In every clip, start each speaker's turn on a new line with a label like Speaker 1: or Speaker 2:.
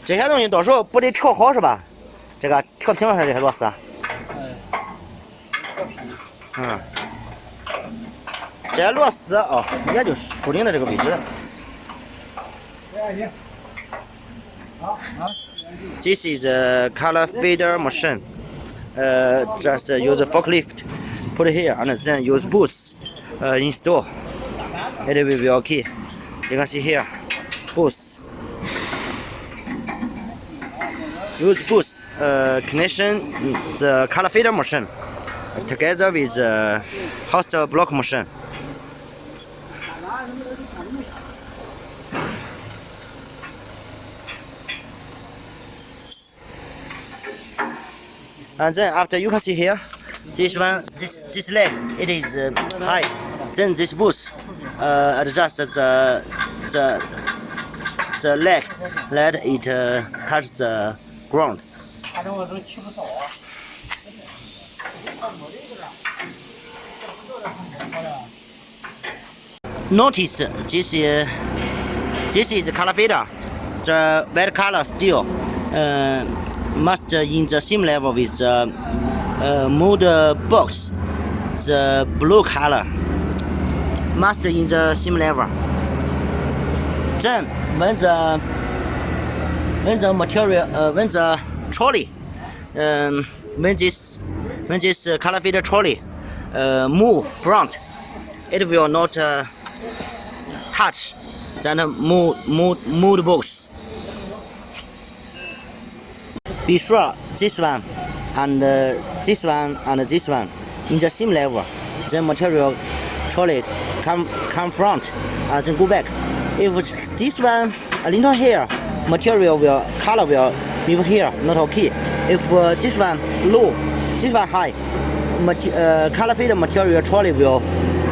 Speaker 1: 这些东西到时候不得调好是吧？这个调平还是这些螺丝啊？嗯，这些螺丝哦，也就是固定的这个位置。This is a color fader machine. Just use a forklift, put it here, and then use boots. Install. It will be okay. You can see here, boots. Use boots connection the color fader machine together with the host block machine. And then after you can see here, this one, this leg, it is high. Then this boost adjust the leg, let it touch the ground. Notice this is color fader. The red color steel must in the same level with the mold box. The blue color must in the same level. Then when the material when the trolley when this color fader trolley move front, it will not touch that mold box. Be sure this one and this one and this one in the same level. The material trolley come front and then go back. If this one a little here, material color will leave here, not okay. If this one low, this one high, color fader material trolley will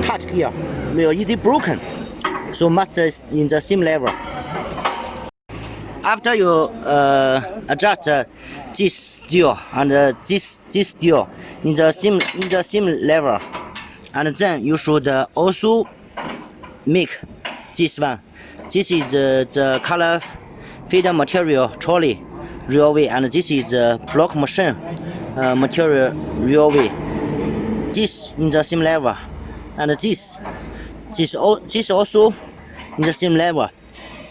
Speaker 1: touch here, will easily broken. So must in the same level. After you adjust this steel and this steel in the same level, and then you should also make this one. This is the color fader material trolley railway, and this is the block machine material railway. This in the same level, and this also in the same level.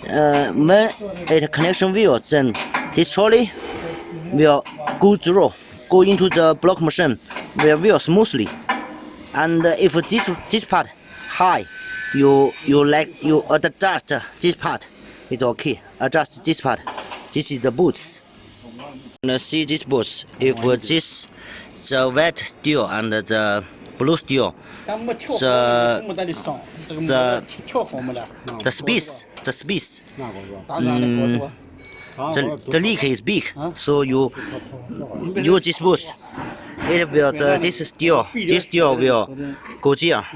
Speaker 1: When it connection wheel, then this trolley will go into the block machine, will wheel smoothly. And if this part high, you adjust this part, it's okay. Adjust this part. This is the boots. And see this boots. If this the white steel and the blue steel, the space, the leak is big, so you use this boost. It will this steel will go there.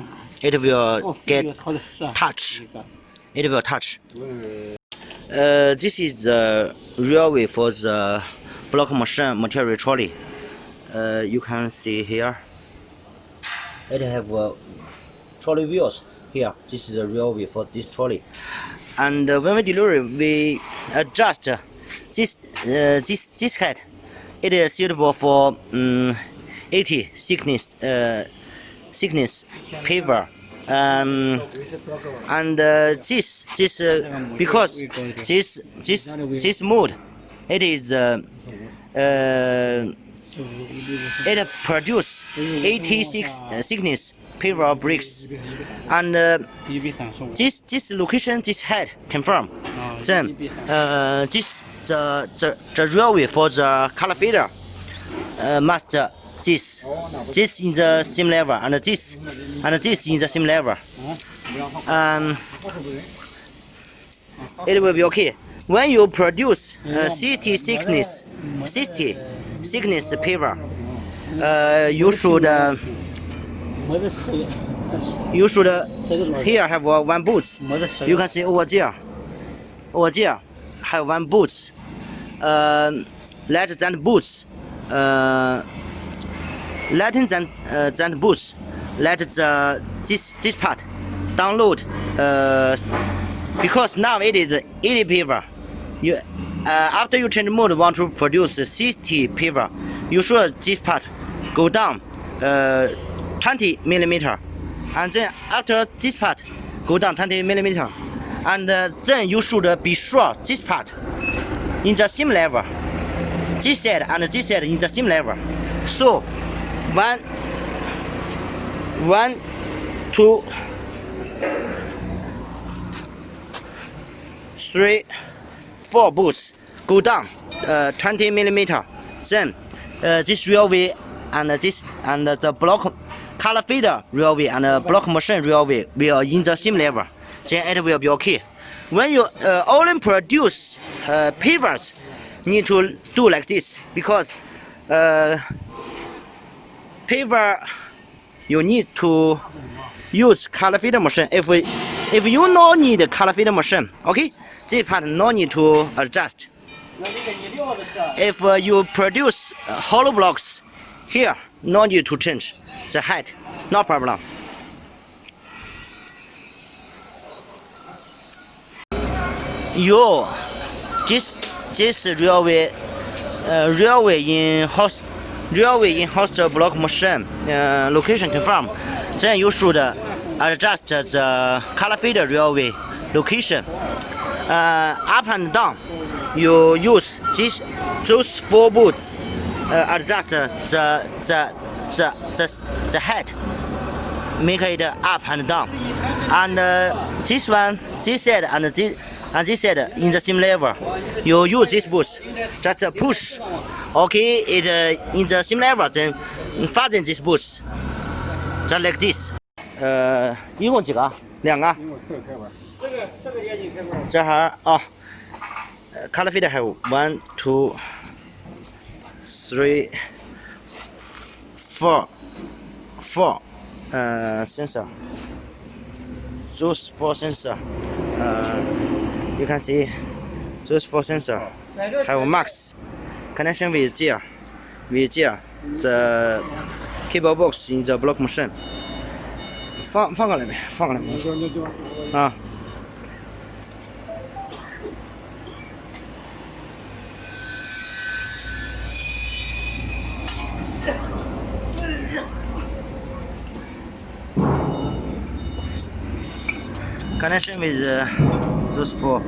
Speaker 1: It will get touch. It will touch. This is the railway for the block machine material trolley. You can see here. It have trolley wheels here. This is the railway for this trolley. And when we deliver, we adjust this height. It is suitable for 80 thickness paper. And this because this mold, it is it produce 86 thickness paper bricks, and this location, this height confirm. Then this the railway for the color fader must this in the same level, and this in the same level. It will be okay. When you produce 60 thickness paper, you should here have one boots. You can see over there have one boots. Let that boots letting that boost, let this part download. Because now it is 80 paver. You after you change mode, want to produce 60 paver, you should this part go down 20 millimeter, and then after this part go down 20 millimeter, and then you should be sure this part in the same level. This side and this side in the same level. So 1, 2, 3, 4 boots go down 20 millimeter. Then this railway and this and the block color fader railway and block machine railway will in the same level. Then it will be okay. When you only produce pavers, need to do like this, because paver you need to use color fader machine. If you no need color fader machine, okay, this part no need to adjust. If you produce hollow blocks here, no need to change the height, no problem. This railway in host block machine location confirm. Then you should adjust the color fader railway location. Up and down, you use those 4 boots adjust the height, make it up and down. And this one, this side and this side in the same level. You use this boost, just push. Okay, it in the same level, then fasten this boost, just like this. 一共几个？2个。这还哦，color fader have 1, 2, 3, 4 sensor. Those 4 sensor. You can see those 4 sensor have max connection with gear, the cable box in the block machine. 放过来呗，放过来。啊。Connection with those 4.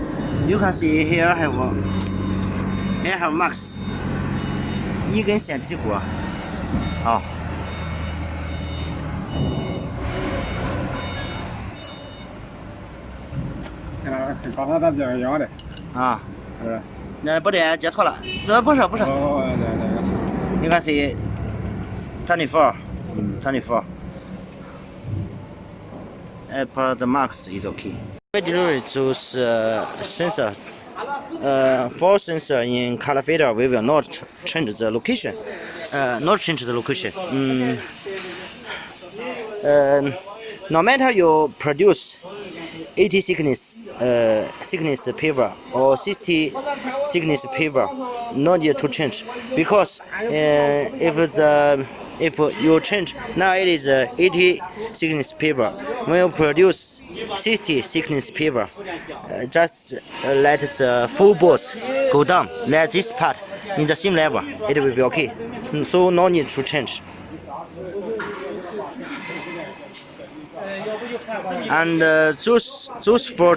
Speaker 1: You can see here have max 1根线激活。好。
Speaker 2: 把它当这样一样的。
Speaker 1: 啊。
Speaker 2: 是。
Speaker 1: 那不对，接错了。这不是。
Speaker 2: 哦，对。
Speaker 1: You can see 24. 24. For the max is okay. We deliver those sensors. 4 sensor in color fader, we will not change the location. No matter you produce 80 thickness paver or 60 thickness paver, no need to change, because if you change, now it is 80 thickness paver. When you produce 60 thickness paver, just let the full bolts go down. Let this part in the same level. It will be okay. So no need to change. And those 4,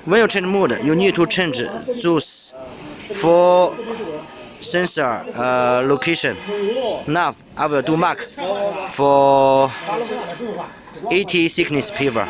Speaker 1: when you change mode, you need to change those 4 sensor location. Now I will do mark for 80 thickness paver.